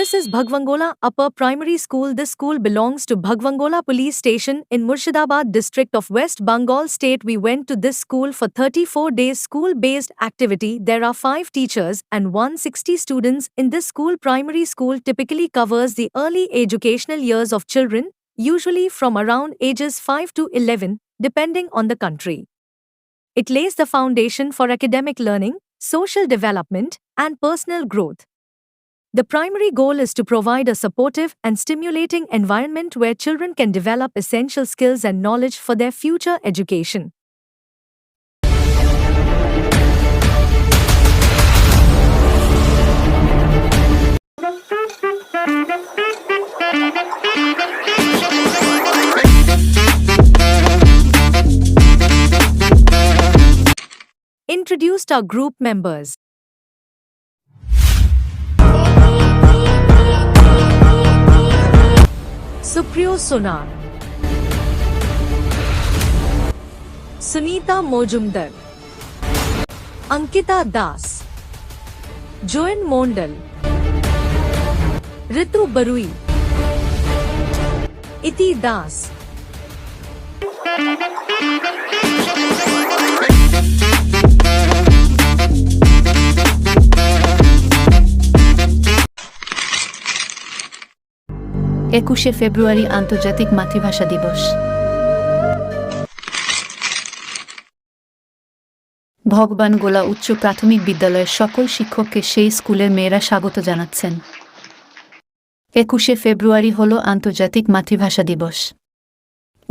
This is Bhagwangola Upper Primary School. This school belongs to Bhagwangola Police Station in Murshidabad district of West Bengal state. We went to this school for 34 days school-based activity. There are 5 teachers and 160 students in this school. Primary school typically covers the early educational years of children, usually from around ages 5 to 11, depending on the country. It lays the foundation for academic learning, social development, and personal growth. The primary goal is to provide a supportive and stimulating environment where children can develop essential skills and knowledge for their future education. Introduced our group members. Supriyo Sonar, Sunita Mojumdar, Ankita Das, Joan Mondal, Ritu Barui, Iti Das. একুশে ফেব্রুয়ারি আন্তর্জাতিক মাতৃভাষা দিবস। ভগবানগোলা উচ্চ প্রাথমিক বিদ্যালয়ের সকল শিক্ষককে সেই স্কুলের মেয়েরা স্বাগত জানাচ্ছেন। 21শে ফেব্রুয়ারি হল আন্তর্জাতিক মাতৃভাষা দিবস।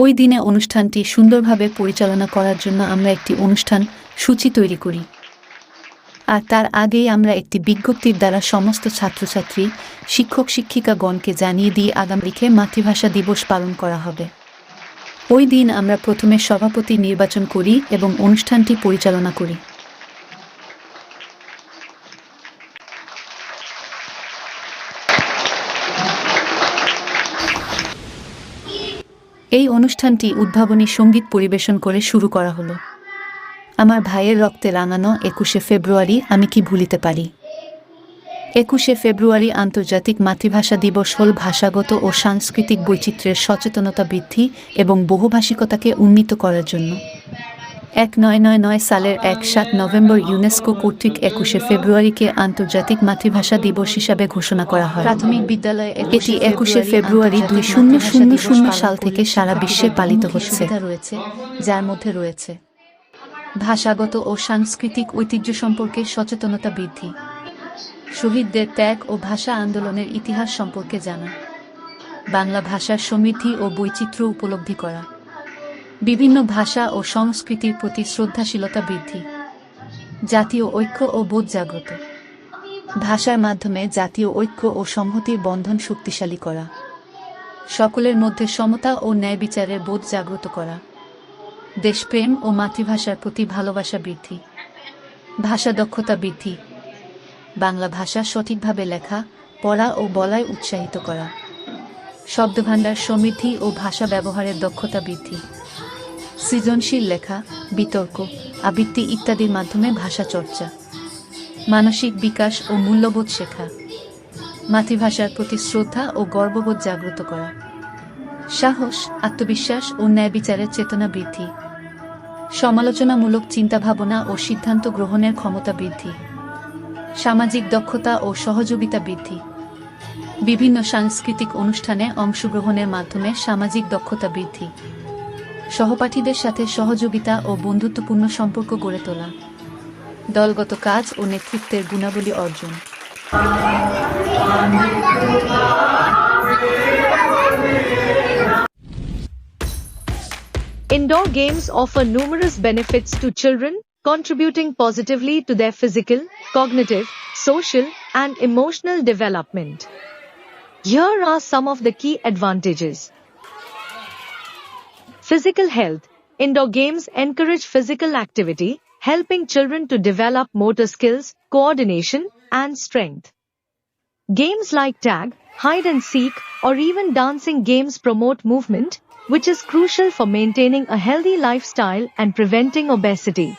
ওই দিনে অনুষ্ঠানটি সুন্দরভাবে পরিচালনা করার জন্য আমরা একটি অনুষ্ঠান সূচি তৈরি করি। আর তার আগেই আমরা একটি বিজ্ঞপ্তির দ্বারা সমস্ত ছাত্রছাত্রী, শিক্ষক শিক্ষিকাগণকে জানিয়ে দিয়ে আগামীকে মাতৃভাষা দিবস পালন করা হবে। ওই দিন আমরা প্রথমে সভাপতি নির্বাচন করি এবং অনুষ্ঠানটি পরিচালনা করি। এই অনুষ্ঠানটি উদ্ভাবনী সঙ্গীত পরিবেশন করে শুরু করা হলো। আমার ভাইয়ের রক্তে রাঙানো 21শে ফেব্রুয়ারি আমি কি ভুলিতে পারি। 21শে ফেব্রুয়ারি আন্তর্জাতিক মাতৃভাষা দিবস হল ভাষাগত ও সাংস্কৃতিক বৈচিত্র্যের সচেতনতা বৃদ্ধি এবং বহুভাষিকতাকে উন্নীত করার জন্য। 1999 সালের 7 নভেম্বর ইউনেস্কো কর্তৃক 21শে ফেব্রুয়ারিকে আন্তর্জাতিক মাতৃভাষা দিবস হিসাবে ঘোষণা করা হয়। প্রাথমিক বিদ্যালয়ে এটি 21শে ফেব্রুয়ারি 2000 সাল থেকে সারা বিশ্বে পালিত হচ্ছে, যার মধ্যে রয়েছে ভাষাগত ও সাংস্কৃতিক ঐতিহ্য সম্পর্কে সচেতনতা বৃদ্ধি, শহীদদের ত্যাগ ও ভাষা আন্দোলনের ইতিহাস সম্পর্কে জানা, বাংলা ভাষার সমৃদ্ধি ও বৈচিত্র্য উপলব্ধি করা, বিভিন্ন ভাষা ও সংস্কৃতির প্রতি শ্রদ্ধাশীলতা বৃদ্ধি, জাতীয় ঐক্য ও বোধ জাগ্রত, ভাষার মাধ্যমে জাতীয় ঐক্য ও সংহতির বন্ধন শক্তিশালী করা, সকলের মধ্যে সমতা ও ন্যায় বিচারের বোধ জাগ্রত করা, দেশপ্রেম ও মাতৃভাষার প্রতি ভালোবাসা বৃদ্ধি, ভাষা দক্ষতা বৃদ্ধি, বাংলা ভাষা সঠিকভাবে লেখা, পড়া ও বলায় উৎসাহিত করা, শব্দভাণ্ডার সমৃদ্ধি ও ভাষা ব্যবহারের দক্ষতা বৃদ্ধি, সৃজনশীল লেখা, বিতর্ক, আবৃত্তি ইত্যাদির মাধ্যমে ভাষা চর্চা, মানসিক বিকাশ ও মূল্যবোধ শেখা, মাতৃভাষার প্রতি শ্রদ্ধা ও গর্ববোধ জাগ্রত করা, সাহস, আত্মবিশ্বাস ও ন্যায় বিচারের চেতনা বৃদ্ধি, সমালোচনামূলক চিন্তাভাবনা ও সিদ্ধান্ত গ্রহণের ক্ষমতা বৃদ্ধি, সামাজিক দক্ষতা ও সহযোগিতা বৃদ্ধি, বিভিন্ন সাংস্কৃতিক অনুষ্ঠানে অংশগ্রহণের মাধ্যমে সামাজিক দক্ষতা বৃদ্ধি, সহপাঠীদের সাথে সহযোগিতা ও বন্ধুত্বপূর্ণ সম্পর্ক গড়ে তোলা, দলগত কাজ ও নেতৃত্বের গুণাবলী অর্জন। Indoor games offer numerous benefits to children, contributing positively to their physical, cognitive, social, and emotional development. Here are some of the key advantages. Physical health. Indoor games encourage physical activity, helping children to develop motor skills, coordination, and strength. Games like tag, hide and seek, or even dancing games promote movement, which is crucial for maintaining a healthy lifestyle and preventing obesity.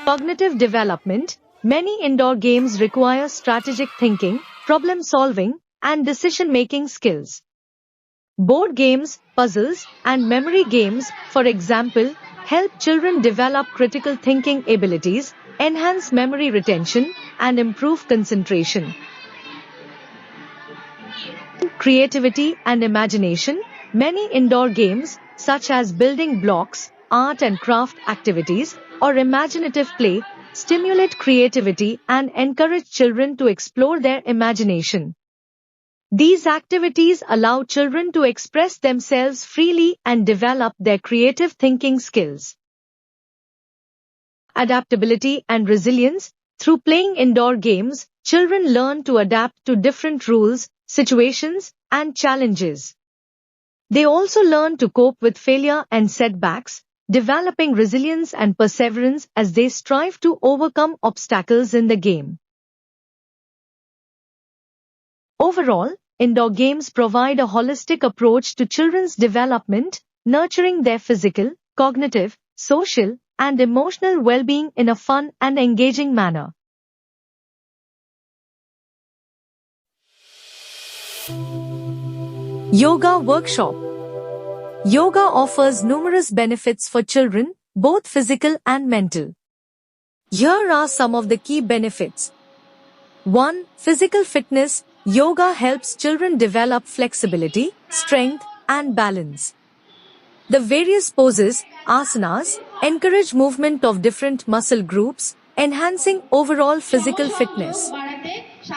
Cognitive development. Many indoor games require strategic thinking, problem solving, and decision making skills. Board games, puzzles, and memory games, for example, help children develop critical thinking abilities, enhance memory retention, and improve concentration. Creativity and imagination. Many indoor games, such as building blocks, art and craft activities, or imaginative play, stimulate creativity and encourage children to explore their imagination. These activities allow children to express themselves freely and develop their creative thinking skills. Adaptability and resilience. Through playing indoor games, children learn to adapt to different rules, situations, and challenges. They also learn to cope with failure and setbacks, developing resilience and perseverance as they strive to overcome obstacles in the game. Overall, indoor games provide a holistic approach to children's development, nurturing their physical, cognitive, social, and emotional well-being in a fun and engaging manner. Yoga Workshop. Yoga offers numerous benefits for children, both physical and mental. Here are some of the key benefits. 1. Physical fitness. Yoga helps children develop flexibility, strength, and balance. The various poses, asanas, encourage movement of different muscle groups, enhancing overall physical fitness.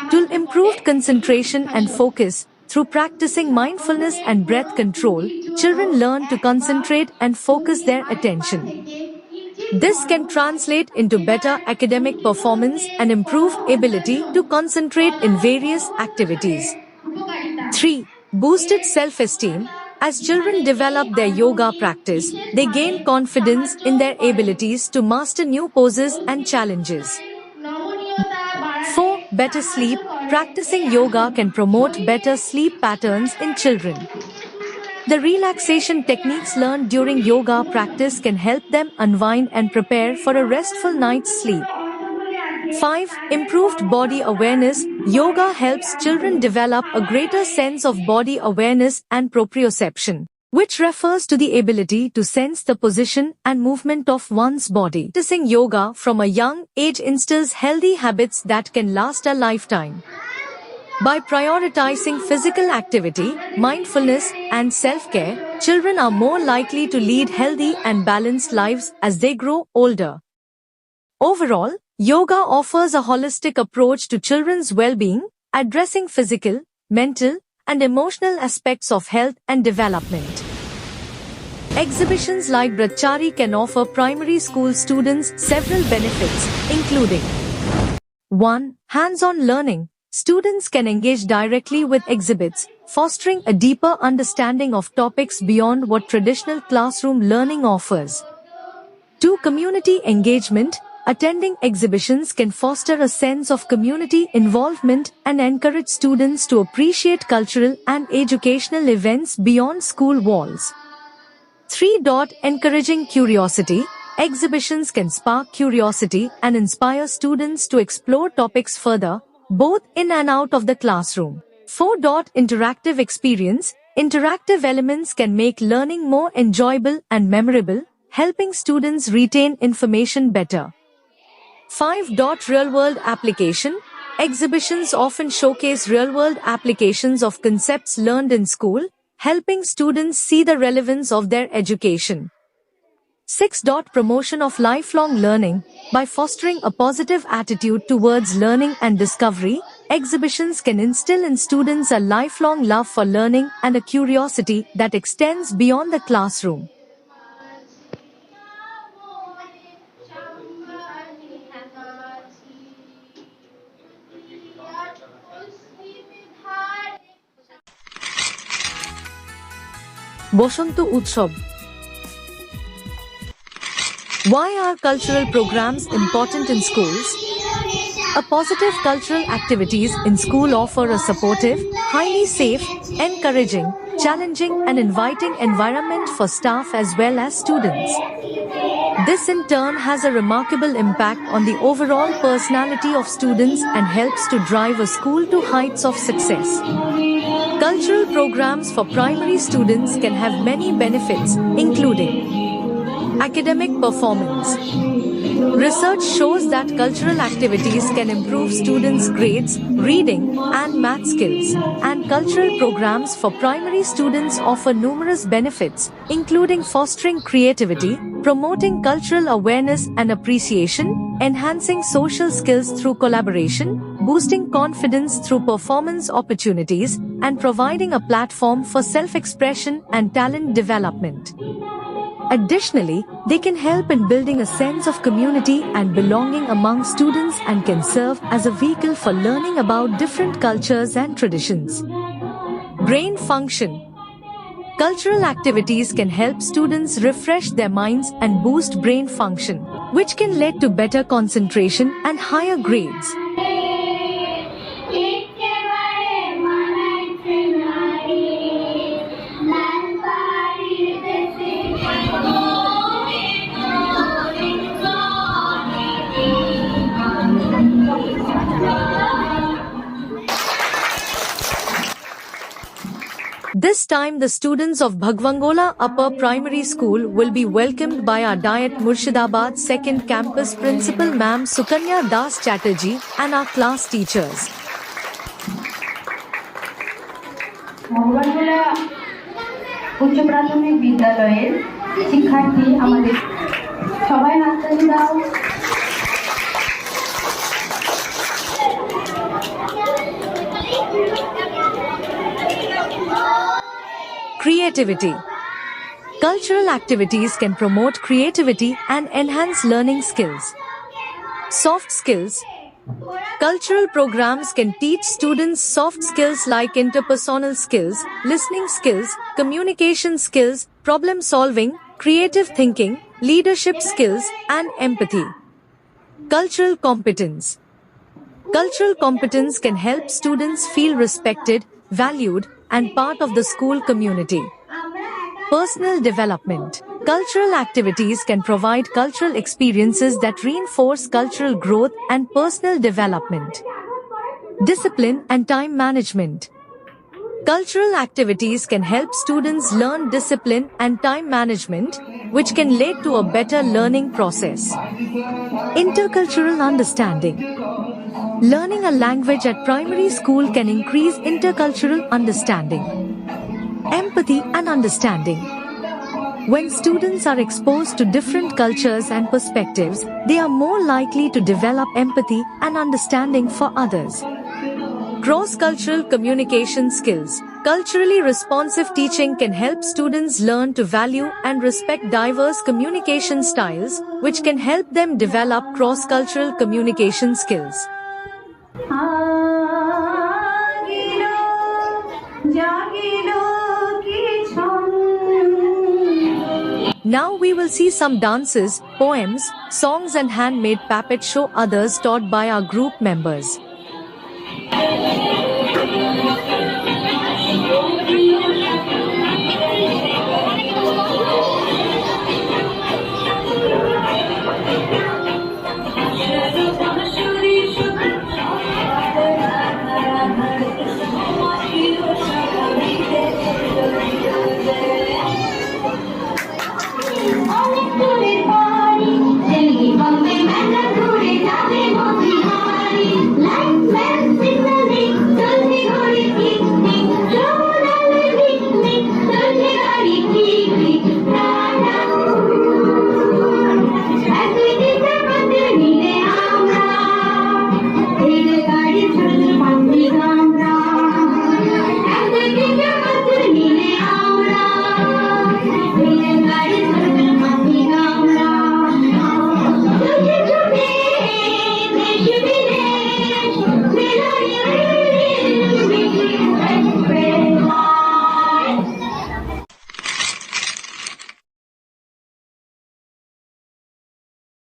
2. Improved concentration and focus. Through practicing mindfulness and breath control, children learn to concentrate and focus their attention. This can translate into better academic performance and improved ability to concentrate in various activities. 3. Boosted self-esteem. As children develop their yoga practice, they gain confidence in their abilities to master new poses and challenges. 4. Better sleep. Practicing yoga can promote better sleep patterns in children. The relaxation techniques learned during yoga practice can help them unwind and prepare for a restful night's sleep. 5. Improved body awareness. Yoga helps children develop a greater sense of body awareness and proprioception, which refers to the ability to sense the position and movement of one's body. Practicing yoga from a young age instills healthy habits that can last a lifetime. By prioritizing physical activity, mindfulness, and self-care, children are more likely to lead healthy and balanced lives as they grow older. Overall, yoga offers a holistic approach to children's well-being, addressing physical, mental, and emotional aspects of health and development. Exhibitions like Brahmachari can offer primary school students several benefits, including 1. Hands-on learning. Students can engage directly with exhibits, fostering a deeper understanding of topics beyond what traditional classroom learning offers. 2. Community engagement. Attending exhibitions can foster a sense of community involvement and encourage students to appreciate cultural and educational events beyond school walls. 3. Encouraging curiosity. Exhibitions can spark curiosity and inspire students to explore topics further, both in and out of the classroom. 4. Interactive experience. Interactive elements can make learning more enjoyable and memorable, helping students retain information better. 5. Real-world application. Exhibitions often showcase real-world applications of concepts learned in school, helping students see the relevance of their education. 6. Promotion of lifelong learning. By fostering a positive attitude towards learning and discovery, exhibitions can instill in students a lifelong love for learning and a curiosity that extends beyond the classroom. Boshanto Utsav. Why are cultural programs important in schools? A positive cultural activities in school offer a supportive, highly safe, encouraging, challenging and inviting environment for staff as well as students. This in turn has a remarkable impact on the overall personality of students and helps to drive a school to heights of success. Cultural programs for primary students can have many benefits, including academic performance. Research shows that cultural activities can improve students' grades, reading, and math skills, and cultural programs for primary students offer numerous benefits, including fostering creativity, promoting cultural awareness and appreciation, enhancing social skills through collaboration, boosting confidence through performance opportunities, and providing a platform for self-expression and talent development. Additionally, they can help in building a sense of community and belonging among students and can serve as a vehicle for learning about different cultures and traditions. Brain function. Cultural activities can help students refresh their minds and boost brain function, which can lead to better concentration and higher grades. This time the students of Bhagwangola Upper Primary School will be welcomed by our DIET Murshidabad 2nd Campus Principal Ma'am Sukanya Das Chatterjee and our class teachers. Bhagwangola উচ্চ প্রাথমিক বিদ্যালয়ের শিক্ষার্থী আমাদের সবাই হাততালি দাও। Creativity. Cultural activities can promote creativity and enhance learning skills. Soft skills. Cultural programs can teach students soft skills like interpersonal skills, listening skills, communication skills, problem solving, creative thinking, leadership skills, and empathy. Cultural competence. Cultural competence can help students feel respected, valued, and part of the school community. Personal development. Cultural activities can provide cultural experiences that reinforce cultural growth and personal development. Discipline and time management. Cultural activities can help students learn discipline and time management, which can lead to a better learning process. Intercultural understanding. Learning a language at primary school can increase intercultural understanding. Empathy and understanding. When students are exposed to different cultures and perspectives, they are more likely to develop empathy and understanding for others. Cross-cultural communication skills. Culturally responsive teaching can help students learn to value and respect diverse communication styles, which can help them develop cross-cultural communication skills. Now we will see some dances, poems, songs and handmade puppet show others taught by our group members.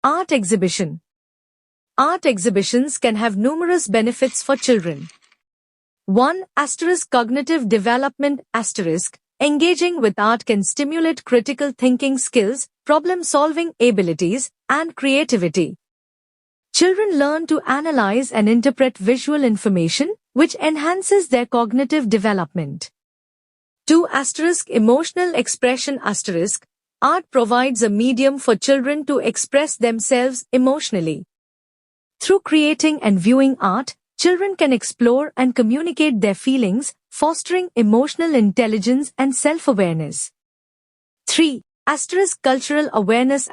Art exhibition. Art exhibitions can have numerous benefits for children. 1. Cognitive development. Engaging with art can stimulate critical thinking skills, problem-solving abilities, and creativity. Children learn to analyze and interpret visual information, which enhances their cognitive development. 2. Emotional expression. Art provides a medium for children to express themselves emotionally. Through creating and viewing art, children can explore and communicate their feelings, fostering emotional intelligence and self-awareness. 3. Cultural awareness.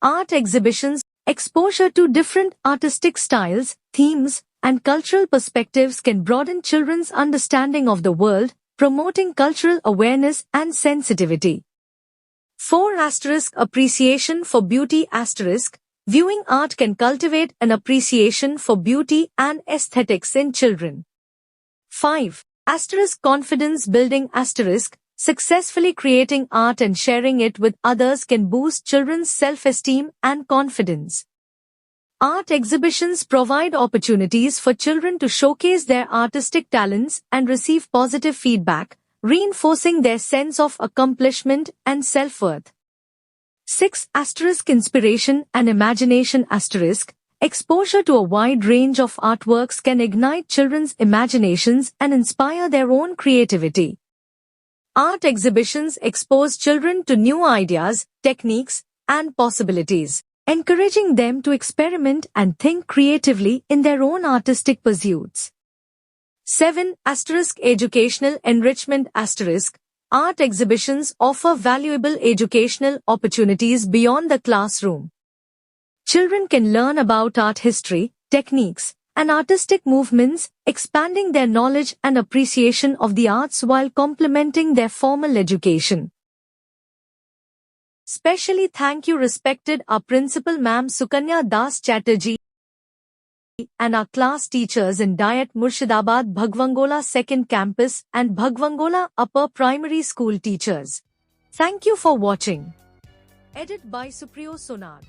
Art exhibitions, exposure to different artistic styles, themes, and cultural perspectives can broaden children's understanding of the world, promoting cultural awareness and sensitivity. 4. Appreciation for beauty. Viewing art can cultivate an appreciation for beauty and aesthetics in children. 5. Confidence building. Successfully creating art and sharing it with others can boost children's self-esteem and confidence. Art exhibitions provide opportunities for children to showcase their artistic talents and receive positive feedback, reinforcing their sense of accomplishment and self-worth. 6. Inspiration and imagination. Exposure to a wide range of artworks can ignite children's imaginations and inspire their own creativity. Art exhibitions expose children to new ideas, techniques, and possibilities, encouraging them to experiment and think creatively in their own artistic pursuits. 7. Educational enrichment. Art exhibitions offer valuable educational opportunities beyond the classroom. Children can learn about art history, techniques, and artistic movements, expanding their knowledge and appreciation of the arts while complementing their formal education. Specially thank you respected our Principal Ma'am Sukanya Das Chatterjee and our class teachers in Diet Murshidabad Bhagwangola 2nd Campus and Bhagwangola Upper Primary School teachers. Thank you for watching. Edit by Supriyo Sonag.